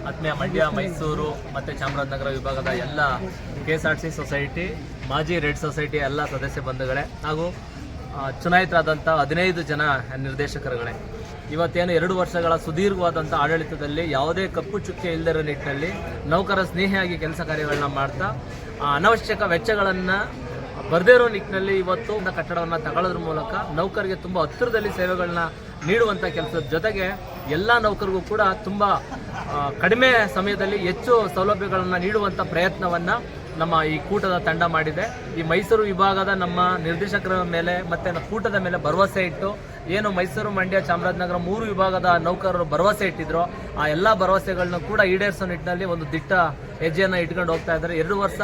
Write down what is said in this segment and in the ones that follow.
ಆತ್ಮೀಯ ಮಂಡ್ಯ, ಮೈಸೂರು ಮತ್ತು ಚಾಮರಾಜನಗರ ವಿಭಾಗದ ಎಲ್ಲ KSRTC ಸೊಸೈಟಿ, ಮಾಜಿ ರೆಡ್ ಸೊಸೈಟಿ ಎಲ್ಲ ಸದಸ್ಯ ಬಂಧುಗಳೇ ಹಾಗೂ ಚುನಾಯಿತರಾದಂಥ 15 ಜನ ನಿರ್ದೇಶಕರುಗಳೇ, ಇವತ್ತೇನು 2 ವರ್ಷಗಳ ಸುದೀರ್ಘವಾದಂಥ ಆಡಳಿತದಲ್ಲಿ ಯಾವುದೇ ಕಪ್ಪು ಚುಕ್ಕೆ ಇಲ್ಲದಿರೋ ನಿಟ್ಟಿನಲ್ಲಿ ನೌಕರ ಸ್ನೇಹಿಯಾಗಿ ಕೆಲಸ ಕಾರ್ಯಗಳನ್ನ ಮಾಡ್ತಾ ಅನವಶ್ಯಕ ವೆಚ್ಚಗಳನ್ನು ಬರದೇ ಇರೋ ನಿಟ್ಟಿನಲ್ಲಿ ಇವತ್ತು ಕಟ್ಟಡವನ್ನು ತಗೊಳ್ಳೋದ್ರ ಮೂಲಕ ನೌಕರಿಗೆ ತುಂಬ ಹತ್ತಿರದಲ್ಲಿ ಸೇವೆಗಳನ್ನ ನೀಡುವಂಥ ಕೆಲಸದ ಜೊತೆಗೆ ಎಲ್ಲ ನೌಕರಿಗೂ ಕೂಡ ತುಂಬ ಕಡಿಮೆ ಸಮಯದಲ್ಲಿ ಹೆಚ್ಚು ಸೌಲಭ್ಯಗಳನ್ನು ನೀಡುವಂಥ ಪ್ರಯತ್ನವನ್ನು ನಮ್ಮ ಈ ಕೂಟದ ತಂಡ ಮಾಡಿದೆ. ಈ ಮೈಸೂರು ವಿಭಾಗದ ನಮ್ಮ ನಿರ್ದೇಶಕರ ಮೇಲೆ ಮತ್ತು ಕೂಟದ ಮೇಲೆ ಭರವಸೆ ಇಟ್ಟು ಏನು ಮೈಸೂರು, ಮಂಡ್ಯ, ಚಾಮರಾಜನಗರ 3 ವಿಭಾಗದ ನೌಕರರು ಭರವಸೆ ಇಟ್ಟಿದ್ರು, ಆ ಎಲ್ಲ ಭರವಸೆಗಳನ್ನ ಕೂಡ ಈಡೇರಿಸೋ ನಿಟ್ಟಿನಲ್ಲಿ ಒಂದು ದಿಟ್ಟ ಹೆಜ್ಜೆಯನ್ನು ಇಟ್ಕೊಂಡು ಹೋಗ್ತಾ ಇದ್ದಾರೆ. 2 ವರ್ಷ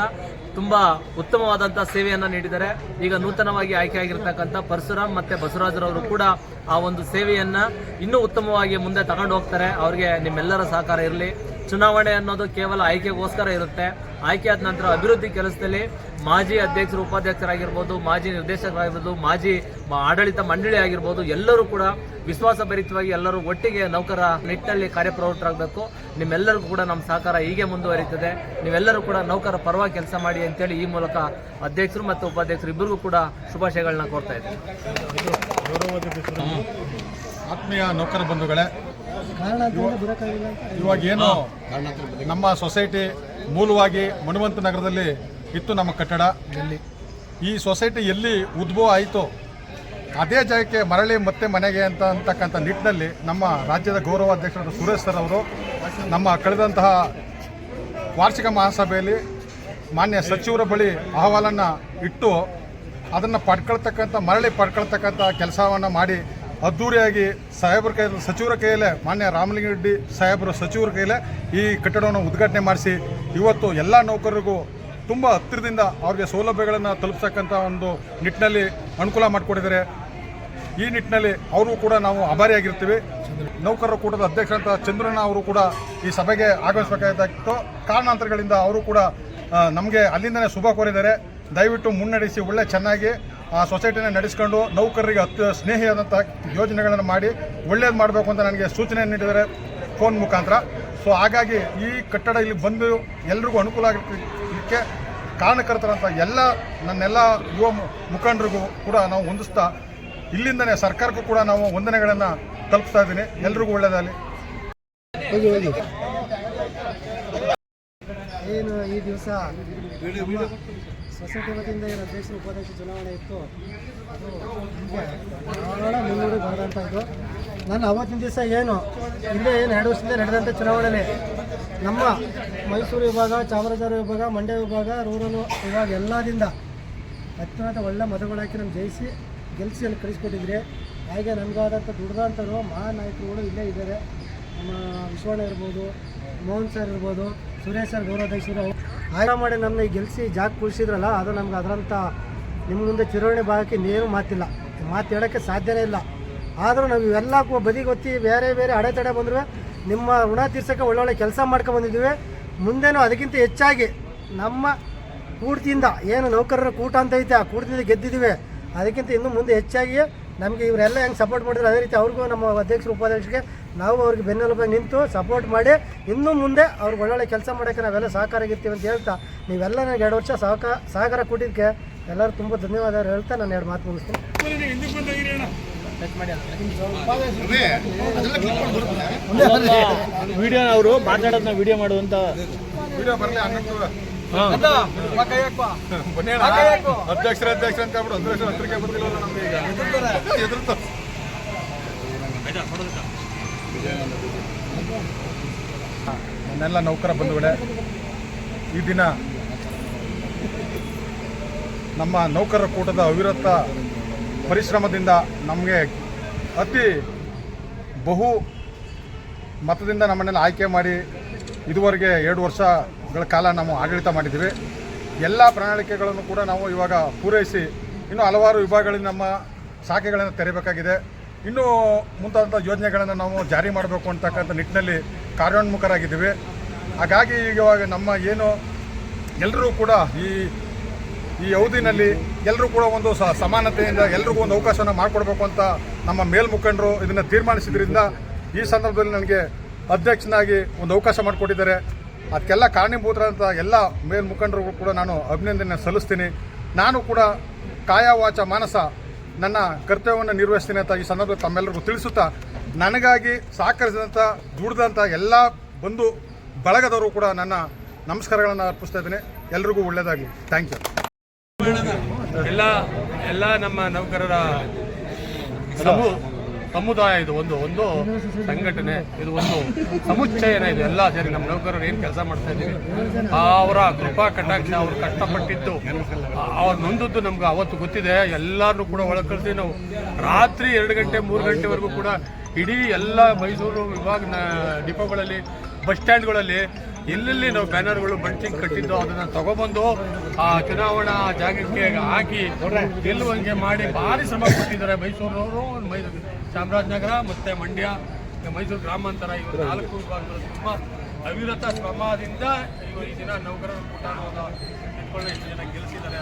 ತುಂಬ ಉತ್ತಮವಾದಂಥ ಸೇವೆಯನ್ನು ನೀಡಿದ್ದಾರೆ. ಈಗ ನೂತನವಾಗಿ ಆಯ್ಕೆಯಾಗಿರ್ತಕ್ಕಂಥ ಪರಶುರಾಮ್ ಮತ್ತು ಬಸವರಾಜರವರು ಕೂಡ ಆ ಒಂದು ಸೇವೆಯನ್ನು ಇನ್ನೂ ಉತ್ತಮವಾಗಿ ಮುಂದೆ ತಗೊಂಡು ಹೋಗ್ತಾರೆ. ಅವರಿಗೆ ನಿಮ್ಮೆಲ್ಲರ ಸಹಕಾರ ಇರಲಿ. ಚುನಾವಣೆ ಅನ್ನೋದು ಕೇವಲ ಆಯ್ಕೆಗೋಸ್ಕರ ಇರುತ್ತೆ. ಆಯ್ಕೆ ಆದ ನಂತರ ಅಭಿವೃದ್ಧಿ ಕೆಲಸದಲ್ಲಿ ಮಾಜಿ ಅಧ್ಯಕ್ಷರು, ಉಪಾಧ್ಯಕ್ಷರಾಗಿರ್ಬೋದು, ಮಾಜಿ ನಿರ್ದೇಶಕರಾಗಿರ್ಬೋದು, ಮಾಜಿ ಆಡಳಿತ ಮಂಡಳಿ ಆಗಿರ್ಬೋದು, ಎಲ್ಲರೂ ಕೂಡ ವಿಶ್ವಾಸಭರಿತವಾಗಿ ಎಲ್ಲರೂ ಒಟ್ಟಿಗೆ ನೌಕರ ನಿಟ್ಟಿನಲ್ಲಿ ಕಾರ್ಯಪ್ರವೃತ್ತರಾಗಬೇಕು. ನಿಮ್ಮೆಲ್ಲರಿಗೂ ಕೂಡ ನಮ್ಮ ಸಹಕಾರ ಹೀಗೆ ಮುಂದುವರಿಯುತ್ತದೆ. ನೀವೆಲ್ಲರೂ ಕೂಡ ನೌಕರ ಪರವಾಗಿ ಕೆಲಸ ಮಾಡಿ ಅಂತೇಳಿ ಈ ಮೂಲಕ ಅಧ್ಯಕ್ಷರು ಮತ್ತು ಉಪಾಧ್ಯಕ್ಷರು ಇಬ್ಬರಿಗೂ ಕೂಡ ಶುಭಾಶಯಗಳನ್ನ ಕೋರ್ತಾ ಇದ್ದೀನಿ. ಆತ್ಮೀಯ ನೌಕರ ಬಂಧುಗಳೇ, ಇವಾಗೇನು ನಮ್ಮ ಸೊಸೈಟಿ ಮೂಲವಾಗಿ ಮಣುವಂತ ನಗರದಲ್ಲಿ ಇತ್ತು ನಮ್ಮ ಕಟ್ಟಡ. ಈ ಸೊಸೈಟಿ ಎಲ್ಲಿ ಉದ್ಭವ ಆಯಿತು ಅದೇ ಜಾಗಕ್ಕೆ ಮರಳಿ ಮತ್ತೆ ಮನೆಗೆ ಅಂತಕ್ಕಂಥ ನಿಟ್ಟಿನಲ್ಲಿ ನಮ್ಮ ರಾಜ್ಯದ ಗೌರವಾಧ್ಯಕ್ಷರಾದ ಸುರೇಶ್ ಸರ್ ಅವರು ನಮ್ಮ ಕಳೆದಂತಹ ವಾರ್ಷಿಕ ಮಹಾಸಭೆಯಲ್ಲಿ ಮಾನ್ಯ ಸಚಿವರ ಬಳಿ ಅಹವಾಲನ್ನು ಇಟ್ಟು ಅದನ್ನು ಮರಳಿ ಪಡ್ಕೊಳ್ತಕ್ಕಂಥ ಕೆಲಸವನ್ನು ಮಾಡಿ ಅದ್ದೂರಿಯಾಗಿ ಸಾಹೇಬರ ಕೈಯಲ್ಲಿ, ಸಚಿವರ ಕೈಯಲ್ಲೇ, ಮಾನ್ಯ ರಾಮಲಿಂಗಾರೆಡ್ಡಿ ಸಾಹೇಬರ ಸಚಿವರ ಕೈಯಲ್ಲೇ ಈ ಕಟ್ಟಡವನ್ನು ಉದ್ಘಾಟನೆ ಮಾಡಿಸಿ ಇವತ್ತು ಎಲ್ಲ ನೌಕರರಿಗೂ ತುಂಬ ಹತ್ತಿರದಿಂದ ಅವ್ರಿಗೆ ಸೌಲಭ್ಯಗಳನ್ನು ತಲುಪಿಸ್ತಕ್ಕಂಥ ಒಂದು ನಿಟ್ಟಿನಲ್ಲಿ ಅನುಕೂಲ ಮಾಡಿಕೊಟ್ಟಿದ್ದಾರೆ. ಈ ನಿಟ್ಟಿನಲ್ಲಿ ಅವರು ಕೂಡ ನಾವು ಆಭಾರಿಯಾಗಿರ್ತೀವಿ. ನೌಕರರ ಕೂಟದ ಅಧ್ಯಕ್ಷರಂತ ಚಂದ್ರಣ್ಣ ಅವರು ಕೂಡ ಈ ಸಭೆಗೆ ಆಗಮಿಸಬೇಕಾಗಿತ್ತು. ಕಾರಣಾಂತರಗಳಿಂದ ಅವರು ಕೂಡ ನಮಗೆ ಅಲ್ಲಿಂದನೇ ಶುಭ ಕೋರಿದ್ದಾರೆ. ದಯವಿಟ್ಟು ಮುನ್ನಡೆಸಿ ಒಳ್ಳೆ ಚೆನ್ನಾಗಿ ಆ ಸೊಸೈಟಿನ ನಡೆಸ್ಕೊಂಡು ನೌಕರರಿಗೆ ಸ್ನೇಹಿಯಾದಂಥ ಯೋಜನೆಗಳನ್ನು ಮಾಡಿ ಒಳ್ಳೇದು ಮಾಡಬೇಕು ಅಂತ ನನಗೆ ಸೂಚನೆ ನೀಡಿದ್ದಾರೆ ಫೋನ್ ಮುಖಾಂತರ. ಸೊ ಹಾಗಾಗಿ ಈ ಕಟ್ಟಡ ಇಲ್ಲಿ ಬಂದು ಎಲ್ರಿಗೂ ಅನುಕೂಲ ಆಗಲಿಕ್ಕೆ ಕಾರಣಕರ್ತರಂಥ ನನ್ನೆಲ್ಲ ಯುವ ಮುಖಂಡರಿಗೂ ಕೂಡ ನಾವು ಹೊಂದಿಸ್ತಾ ಇಲ್ಲಿಂದನೇ ಸರ್ಕಾರಕ್ಕೂ ಕೂಡ ನಾವು ವಂದನೆಗಳನ್ನು ತಲುಪಿಸ್ತಾ ಇದ್ದೀನಿ. ಎಲ್ರಿಗೂ ಒಳ್ಳೆಯದಾಗಲಿ. ಏನು ಈ ದಿವಸ ಸೊಸೈಟಿ ವತಿಯಿಂದ ಏನು ಅಧ್ಯಕ್ಷ ಉಪಾಧ್ಯಕ್ಷ ಚುನಾವಣೆ ಇತ್ತು, ಅದು ಬಹಳ ಮುನ್ನೂರಿಗೆ ಬರೆದಂಥದ್ದು. ನಾನು ಅವತ್ತಿನ ದಿವಸ ಏನು 2 ವರ್ಷದಿಂದ ನಡೆದಂಥ ಚುನಾವಣೆಯಲ್ಲಿ ನಮ್ಮ ಮೈಸೂರು ವಿಭಾಗ, ಚಾಮರಾಜನಗರ ವಿಭಾಗ, ಮಂಡ್ಯ ವಿಭಾಗ, ರೂರಲ್ ವಿಭಾಗ ಎಲ್ಲದಿಂದ ಅತ್ಯುನ್ನತ ಒಳ್ಳೆ ಮತಗಳು ಹಾಕಿ ನಮ್ಮ ಗೆಲ್ಲಿಸಿ ಅಲ್ಲಿ ಕಳಿಸ್ಕೊಟ್ಟಿದ್ರಿ. ಹಾಗೆ ನನಗಾದಂಥ ದುಡ್ದಂಥವ್ರು ಮಹಾನ್ ನಾಯಕರುಗಳು ಇಲ್ಲೇ ಇದ್ದಾರೆ. ನಮ್ಮ ವಿಶ್ವಣ್ಣ ಇರ್ಬೋದು, ಮೋಹನ್ ಸರ್ ಇರ್ಬೋದು, ಸುರೇಶ್ ಸರ್ ಗೌರವಾಧ್ಯಕ್ಷರು ಆಯ್ಕೆ ಮಾಡಿ ನಮ್ಮನ್ನ ಗೆಲ್ಲಿಸಿ ಜಾಗ ಕುಳಿಸಿದ್ರಲ್ಲ, ಅದು ನಮ್ಗೆ ಅದರಂಥ ನಿಮ್ಮ ಮುಂದೆ ಚಿರೋಣಿ ಭಾಗಕ್ಕೆ ಇನ್ನೇನು ಮಾತಿಲ್ಲ, ಮಾತು ಹೇಳೋಕ್ಕೆ ಸಾಧ್ಯನೇ ಇಲ್ಲ. ಆದರೂ ನಾವು ಇವೆಲ್ಲ ಬದಿಗೊತ್ತಿ ಬೇರೆ ಬೇರೆ ಅಡೆತಡೆ ಬಂದರೂ ನಿಮ್ಮ ಋಣ ತೀರ್ಸೋಕ್ಕೆ ಒಳ್ಳೊಳ್ಳೆ ಕೆಲಸ ಮಾಡ್ಕೊಂಡ್ಬಂದಿದ್ದೀವಿ. ಮುಂದೇನು ಅದಕ್ಕಿಂತ ಹೆಚ್ಚಾಗಿ ನಮ್ಮ ಕೂಟದಿಂದ ಏನು ನೌಕರರ ಕೂಟ ಅಂತ ಐತೆ, ಆ ಕೂಟದಿಂದ ಗೆದ್ದಿದ್ದೀವಿ. ಅದಕ್ಕಿಂತ ಇನ್ನೂ ಮುಂದೆ ಹೆಚ್ಚಾಗಿ ನಮಗೆ ಇವರೆಲ್ಲ ಹೆಂಗೆ ಸಪೋರ್ಟ್ ಮಾಡಿದ್ರು ಅದೇ ರೀತಿ ಅವ್ರಿಗೂ ನಮ್ಮ ಅಧ್ಯಕ್ಷರು, ಉಪಾಧ್ಯಕ್ಷರಿಗೆ ನಾವು ಅವ್ರಿಗೆ ಬೆನ್ನೆಲುಬಾಗಿ ನಿಂತು ಸಪೋರ್ಟ್ ಮಾಡಿ ಇನ್ನೂ ಮುಂದೆ ಅವ್ರಿಗೆ ಒಳ್ಳೊಳ್ಳೆ ಕೆಲಸ ಮಾಡೋಕ್ಕೆ ನಾವೆಲ್ಲ ಸಹಕಾರ ಆಗಿರ್ತೀವಿ ಅಂತ ಹೇಳ್ತಾ, ನೀವೆಲ್ಲ ನನಗೆ 2 ವರ್ಷ ಸಹಕಾರ ಕೊಟ್ಟಿದ್ದಕ್ಕೆ ಎಲ್ಲರೂ ತುಂಬ ಧನ್ಯವಾದ ಹೇಳ್ತಾ ನಾನು 2 ಮಾತು ಮುಗಿಸ್ತೀನಿ. ವಿಡಿಯೋ ಅವರು ಮಾತಾಡೋದನ್ನ ವಿಡಿಯೋ ಮಾಡುವಂತ ವಿಡಿಯೋ ಬರಲಿ ಅಧ್ಯಕ್ಷರ ಅಂತ ಹೇಳ್ಬಿಡು. ಅಧ್ಯಕ್ಷರ ಹತ್ತಿರಕ್ಕೆ ಬಂದಿಲ್ಲ ನಮ್ಗೆ ಈಗ ನನ್ನೆಲ್ಲ ನೌಕರ ಬಂಧುಗಳೇ, ಈ ದಿನ ನಮ್ಮ ನೌಕರರ ಕೂಟದ ಅವಿರತ ಪರಿಶ್ರಮದಿಂದ ನಮಗೆ ಅತಿ ಬಹು ಮತದಿಂದ ನಮ್ಮನ್ನೆಲ್ಲ ಆಯ್ಕೆ ಮಾಡಿ ಇದುವರೆಗೆ 2 ವರ್ಷಗಳ ಕಾಲ ನಾವು ಆಡಳಿತ ಮಾಡಿದ್ದೀವಿ. ಎಲ್ಲ ಪ್ರಣಾಳಿಕೆಗಳನ್ನು ಕೂಡ ನಾವು ಇವಾಗ ಪೂರೈಸಿ ಇನ್ನೂ ಹಲವಾರು ವಿಭಾಗಗಳಿಂದ ನಮ್ಮ ಶಾಖೆಗಳನ್ನು ತೆರೆಯಬೇಕಾಗಿದೆ. ಇನ್ನೂ ಮುಂತಾದಂಥ ಯೋಜನೆಗಳನ್ನು ನಾವು ಜಾರಿ ಮಾಡಬೇಕು ಅಂತಕ್ಕಂಥ ನಿಟ್ಟಿನಲ್ಲಿ ಕಾರ್ಯೋನ್ಮುಖರಾಗಿದ್ದೀವಿ. ಹಾಗಾಗಿ ಇವಾಗ ನಮ್ಮ ಏನು ಎಲ್ಲರೂ ಕೂಡ ಈ ಅವಧಿನಲ್ಲಿ ಎಲ್ಲರೂ ಕೂಡ ಒಂದು ಸಮಾನತೆಯಿಂದ ಎಲ್ರಿಗೂ ಒಂದು ಅವಕಾಶವನ್ನು ಮಾಡಿಕೊಡ್ಬೇಕು ಅಂತ ನಮ್ಮ ಮೇಲ್ಮುಖಂಡರು ಇದನ್ನು ತೀರ್ಮಾನಿಸಿದ್ರಿಂದ ಈ ಸಂದರ್ಭದಲ್ಲಿ ನನಗೆ ಅಧ್ಯಕ್ಷನಾಗಿ ಒಂದು ಅವಕಾಶ ಮಾಡಿಕೊಟ್ಟಿದ್ದಾರೆ. ಅದಕ್ಕೆಲ್ಲ ಕಾರಣೀಭೂತರಾದಂಥ ಎಲ್ಲ ಮೇಲ್ಮುಖಂಡರಿಗೂ ಕೂಡ ನಾನು ಅಭಿನಂದನೆ ಸಲ್ಲಿಸ್ತೀನಿ. ನಾನು ಕೂಡ ಕಾಯ ವಾಚ ಮಾನಸ ನನ್ನ ಕರ್ತವ್ಯವನ್ನು ನಿರ್ವಹಿಸ್ತೀನಿ ಅಂತ ಈ ಸಂದರ್ಭದಲ್ಲಿ ತಮ್ಮೆಲ್ಲರಿಗೂ ತಿಳಿಸುತ್ತಾ, ನನಗಾಗಿ ಸಹಕರಿಸಿದಂಥ ದುಡಿದಂಥ ಎಲ್ಲ ಬಂಧು ಬಳಗದವರು ಕೂಡ ನನ್ನ ನಮಸ್ಕಾರಗಳನ್ನು ಅರ್ಪಿಸ್ತಾ ಇದ್ದೀನಿ. ಎಲ್ರಿಗೂ ಒಳ್ಳೆಯದಾಗಲಿ. Thank you. ಎಲ್ಲ ನಮ್ಮ ನೌಕರರ ಸಮುದಾಯ ಇದು ಒಂದು ಸಂಘಟನೆ, ಇದು ಒಂದು ಸಮುಚ್ಚಯನ. ಇದು ಎಲ್ಲ ಸೇರಿ ನಮ್ಮ ನೌಕರರು ಏನು ಕೆಲಸ ಮಾಡ್ತಾ ಇದ್ದೀವಿ, ಅವರ ಕೃಪಾ ಕಟಾಕ್ಷ, ಅವ್ರು ಕಷ್ಟಪಟ್ಟಿದ್ದು, ಅವ್ರು ನೊಂದದ್ದು ನಮ್ಗೆ ಅವತ್ತು ಗೊತ್ತಿದೆ. ಎಲ್ಲರೂ ಕೂಡ ಒಳಗೆ ಕಳಿಸಿ ನಾವು ರಾತ್ರಿ 2 ಗಂಟೆ 3 ಗಂಟೆವರೆಗೂ ಕೂಡ ಇಡೀ ಎಲ್ಲ ಮೈಸೂರು ವಿಭಾಗ ಡಿಪೋಗಳಲ್ಲಿ, ಬಸ್ ಸ್ಟ್ಯಾಂಡ್ಗಳಲ್ಲಿ ಎಲ್ಲೆಲ್ಲಿ ನಾವು ಬ್ಯಾನರ್ಗಳು ಬಂಟಿಂಗ್ ಕಟ್ಟಿದ್ದು ಅದನ್ನು ತಗೊಬಂದು ಆ ಚುನಾವಣಾ ಜಾಗಕ್ಕೆ ಹಾಕಿ ಗೆಲ್ಲುವಂಗೆ ಮಾಡಿ ಭಾರಿ ಶ್ರಮ ಪಟ್ಟಿದ್ದಾರೆ ಮೈಸೂರವರು. ಚಾಮರಾಜನಗರ ಮತ್ತು ಮಂಡ್ಯ, ಮೈಸೂರು ಗ್ರಾಮಾಂತರ, ಇವರು 4 ವಿಭಾಗಗಳು ತುಂಬ ಅವಿರತ ಶ್ರಮದಿಂದ ಈ ದಿನ ನೌಕರರ ಕೂಟ ಇಟ್ಕೊಂಡು ಎಷ್ಟು ಜನ ಗೆಲ್ಲಿಸಿದ್ದಾರೆ.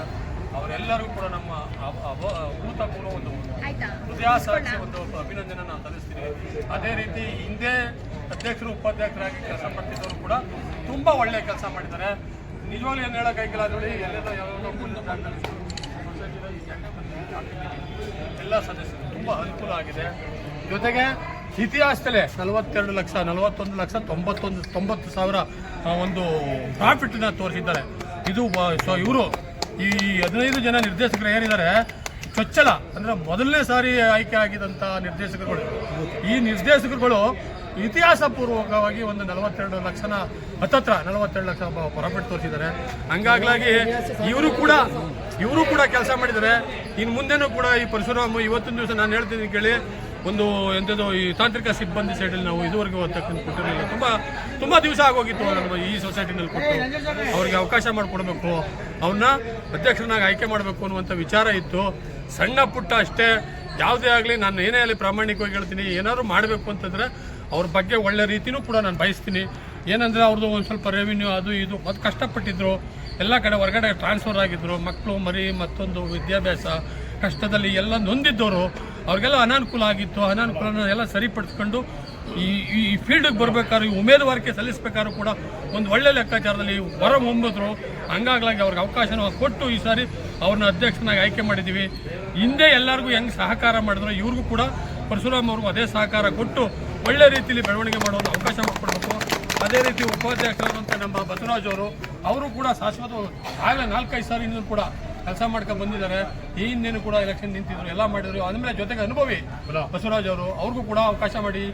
ಅವರೆಲ್ಲರಿಗೂ ಕೂಡ ನಮ್ಮ ಅಭೂತಪೂರ್ವ ಒಂದು ಹೃದಯಾಸಾಕ್ಷಿ ಒಂದು ಅಭಿನಂದನೆ ನಾವು ಸಲ್ಲಿಸ್ತೀವಿ. ಅದೇ ರೀತಿ ಹಿಂದೆ ಅಧ್ಯಕ್ಷರು ಉಪಾಧ್ಯಕ್ಷರಾಗಿ ಕೆಲಸ ಮಾಡ್ತಿದ್ದವರು ಕೂಡ ತುಂಬ ಒಳ್ಳೆಯ ಕೆಲಸ ಮಾಡಿದ್ದಾರೆ. ನಿಜವಾಗ್ಲೂ ಏನು ಹೇಳೋಕ್ಕಾಗಿಲ್ಲ ನೋಡಿ, ಎಲ್ಲೆಲ್ಲ ಯಾವುದೋ ಎಲ್ಲ ಸದಸ್ಯರು ತುಂಬ ಅನುಕೂಲ ಆಗಿದೆ. ಜೊತೆಗೆ ಇತಿಹಾಸದಲ್ಲೇ 41 ಲಕ್ಷ 90,000 ಒಂದು ಪ್ರಾಫಿಟ್ನ ತೋರಿಸಿದ್ದಾರೆ. ಇದು ಇವರು ಈ 15 ಜನ ನಿರ್ದೇಶಕರು ಏನಿದ್ದಾರೆ, ಚೊಚ್ಚಲ ಅಂದರೆ ಮೊದಲನೇ ಸಾರಿ ಆಯ್ಕೆ ಆಗಿದಂಥ ನಿರ್ದೇಶಕರುಗಳು. ಈ ನಿರ್ದೇಶಕರುಗಳು ಇತಿಹಾಸ ಪೂರ್ವಕವಾಗಿ ಒಂದು 42 ಲಕ್ಷನ ಹತ್ತತ್ರ 42 ಲಕ್ಷ ಪ್ರಾಫಿಟ್ ತೋರಿಸಿದ್ದಾರೆ. ಹಂಗಾಗ್ಲಾಗಿ ಇವರು ಕೂಡ ಕೆಲಸ ಮಾಡಿದ್ದಾರೆ. ಇನ್ನು ಮುಂದೆನೂ ಕೂಡ ಈ ಪರಶುರಾಮ ಇವತ್ತಿನ ದಿವಸ ನಾನು ಹೇಳ್ತೀನಿ ಕೇಳಿ, ಒಂದು ಎಂಥದ್ದು ಈ ತಾಂತ್ರಿಕ ಸಿಬ್ಬಂದಿ ಸೈಡಲ್ಲಿ ನಾವು ಇದುವರೆಗೂ ಕೊಟ್ಟಿರಲಿಲ್ಲ. ತುಂಬ ದಿವಸ ಆಗೋಗಿತ್ತು ನಮ್ಮ ಈ ಸೊಸೈಟಿನಲ್ಲಿ ಕೊಟ್ಟು ಅವ್ರಿಗೆ ಅವಕಾಶ ಮಾಡಿಕೊಡ್ಬೇಕು, ಅವ್ರನ್ನ ಅಧ್ಯಕ್ಷರನ್ನಾಗಿ ಆಯ್ಕೆ ಮಾಡಬೇಕು ಅನ್ನುವಂಥ ವಿಚಾರ ಇತ್ತು. ಸಣ್ಣ ಪುಟ್ಟ ಅಷ್ಟೇ, ಯಾವುದೇ ಆಗಲಿ ನಾನು ಏನೇ ಆಗಲಿ ಪ್ರಾಮಾಣಿಕವಾಗಿ ಹೇಳ್ತೀನಿ, ಏನಾದ್ರು ಮಾಡಬೇಕು ಅಂತಂದರೆ ಅವ್ರ ಬಗ್ಗೆ ಒಳ್ಳೆ ರೀತಿಯೂ ಕೂಡ ನಾನು ಬಯಸ್ತೀನಿ. ಏನಂದರೆ ಅವ್ರದ್ದು ಒಂದು ಸ್ವಲ್ಪ ರೆವಿನ್ಯೂ ಅದು ಇದು ಅದು ಕಷ್ಟಪಟ್ಟಿದ್ರು, ಎಲ್ಲ ಕಡೆ ಹೊರಗಡೆ ಟ್ರಾನ್ಸ್ಫರ್ ಆಗಿದ್ದರು, ಮಕ್ಕಳು ಮರಿ ಮತ್ತೊಂದು ವಿದ್ಯಾಭ್ಯಾಸ ಕಷ್ಟದಲ್ಲಿ ಎಲ್ಲ ನೊಂದಿದ್ದವರು, ಅವ್ರಿಗೆಲ್ಲ ಅನಾನುಕೂಲ ಆಗಿತ್ತು. ಅನಾನುಕೂಲನ ಎಲ್ಲ ಸರಿಪಡಿಸ್ಕೊಂಡು ಈ ಫೀಲ್ಡಿಗೆ ಬರಬೇಕಾದ್ರೆ, ಈ ಉಮೇದುವಾರಿಕೆ ಸಲ್ಲಿಸಬೇಕಾದ್ರೂ ಕೂಡ ಒಂದು ಒಳ್ಳೆ ಲೆಕ್ಕಾಚಾರದಲ್ಲಿ ಹೊರ ಹೊಂಬಿದ್ರು. ಹಂಗಾಗ್ಲಾಗಿ ಅವ್ರಿಗೆ ಅವಕಾಶನ ಕೊಟ್ಟು ಈ ಸಾರಿ ಅವ್ರನ್ನ ಅಧ್ಯಕ್ಷನಾಗಿ ಆಯ್ಕೆ ಮಾಡಿದ್ದೀವಿ. ಹಿಂದೆ ಎಲ್ಲರಿಗೂ ಹೆಂಗೆ ಸಹಕಾರ ಮಾಡಿದ್ರು, ಇವ್ರಿಗೂ ಕೂಡ ಪರಶುರಾಮ್ ಅವ್ರಿಗೂ ಅದೇ ಸಹಕಾರ ಕೊಟ್ಟು ಒಳ್ಳೆ ರೀತಿಯಲ್ಲಿ ಬೆಳವಣಿಗೆ ಮಾಡುವ ಅವಕಾಶ ಮಾಡಿಕೊಡ್ಬೇಕು. ಅದೇ ರೀತಿ ಉಪಾಧ್ಯಕ್ಷರಾದಂಥ ನಮ್ಮ ಬಸವರಾಜ್ ಅವರು ಕೂಡ ಶಾಶ್ವತ ಆಗಲೇ 4-5 ಸಾರಿ ಕೂಡ ಕೆಲಸ ಮಾಡ್ಕೊಂಡು ಬಂದಿದ್ದಾರೆ. ಈ ಹಿಂದೇನು ಕೂಡ ಎಲೆಕ್ಷನ್ ನಿಂತಿದ್ರು, ಎಲ್ಲ ಮಾಡಿದ್ರು. ಆದಮೇಲೆ ಜೊತೆಗೆ ಅನುಭವಿ ಬಸವರಾಜ್ ಅವ್ರಿಗೂ ಕೂಡ ಅವಕಾಶ ಮಾಡಿ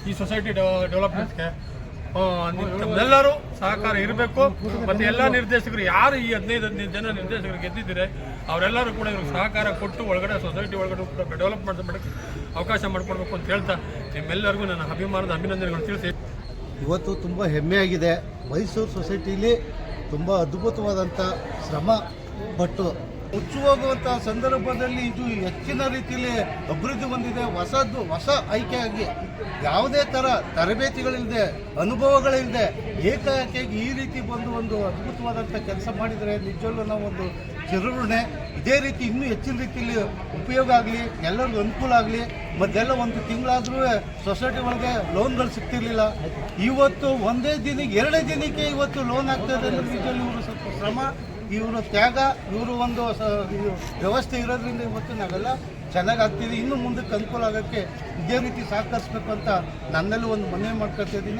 ಈ ಸೊಸೈಟಿ ಡೆವಲಪ್ಮೆಂಟ್ಗೆ ನಮ್ಮೆಲ್ಲರೂ ಸಹಕಾರ ಇರಬೇಕು. ಮತ್ತು ಎಲ್ಲ ನಿರ್ದೇಶಕರು ಯಾರು ಈ 15 ಜನ ನಿರ್ದೇಶಕರು ಗೆದ್ದಿದ್ದಾರೆ ಅವರೆಲ್ಲರೂ ಕೂಡ ಇವ್ರಿಗೆ ಸಹಕಾರ ಕೊಟ್ಟು ಒಳಗಡೆ ಸೊಸೈಟಿ ಒಳಗಡೆ ಕೂಡ ಡೆವಲಪ್ ಮಾಡೋಕ್ಕೆ ಅವಕಾಶ ಮಾಡಿಕೊಡ್ಬೇಕು ಅಂತ ಹೇಳ್ತಾ ನಿಮ್ಮೆಲ್ಲರಿಗೂ ನನ್ನ ಅಭಿಮಾನದ ಅಭಿನಂದನೆಗಳು ತಿಳಿಸಿ. ಇವತ್ತು ತುಂಬ ಹೆಮ್ಮೆಯಾಗಿದೆ. ಮೈಸೂರು ಸೊಸೈಟಿಲಿ ತುಂಬ ಅದ್ಭುತವಾದಂಥ ಶ್ರಮ ಪಟ್ಟು ಮುಚ್ಚು ಹೋಗುವಂಥ ಸಂದರ್ಭದಲ್ಲಿ ಇದು ಹೆಚ್ಚಿನ ರೀತಿಯಲ್ಲಿ ಅಭಿವೃದ್ಧಿ ಹೊಂದಿದೆ. ಹೊಸ ಆಯ್ಕೆಯಾಗಿ ಯಾವುದೇ ಥರ ತರಬೇತಿಗಳಿಲ್ಲದೆ, ಅನುಭವಗಳಿಲ್ಲದೆ ಏಕಾಏಕಿಯಾಗಿ ಈ ರೀತಿ ಬಂದು ಒಂದು ಅದ್ಭುತವಾದಂಥ ಕೆಲಸ ಮಾಡಿದರೆ ನಿಜವಲ್ಲೂ ನಾವು ಒಂದು ಚಿರಋಣೆ. ಇದೇ ರೀತಿ ಇನ್ನೂ ಹೆಚ್ಚಿನ ರೀತಿಯಲ್ಲಿ ಉಪಯೋಗ ಆಗಲಿ, ಎಲ್ಲರಿಗೂ ಅನುಕೂಲ ಆಗಲಿ. ಮೊದಲೆಲ್ಲ 1 ತಿಂಗಳಾದರೂ ಸೊಸೈಟಿ ಒಳಗೆ ಲೋನ್ಗಳು ಸಿಗ್ತಿರ್ಲಿಲ್ಲ. ಇವತ್ತು ಒಂದೇ ದಿನಕ್ಕೆ 2 ದಿನಕ್ಕೆ ಇವತ್ತು ಲೋನ್ ಆಗ್ತಾಯಿದೆ ಅಂದರೆ ನಿಜವಲ್ಲೂ ಇವರು ಸ್ವಲ್ಪ ಶ್ರಮ, ಇವರು ತ್ಯಾಗ, ಇವರು ಒಂದು ವ್ಯವಸ್ಥೆ ಇರೋದ್ರಿಂದ ಇವತ್ತು ನಾವೆಲ್ಲ ಚೆನ್ನಾಗಿ ಆಗ್ತೀವಿ. ಇನ್ನು ಮುಂದಕ್ಕೆ ಅನುಕೂಲ ಆಗೋಕ್ಕೆ ಇದೇ ರೀತಿ ಸಹಕರಿಸ್ಬೇಕು ಅಂತ ನನ್ನಲ್ಲಿ ಒಂದು ಮನವಿ ಮಾಡ್ಕೊಳ್ತಾ ಇದ್ದೀನಿ.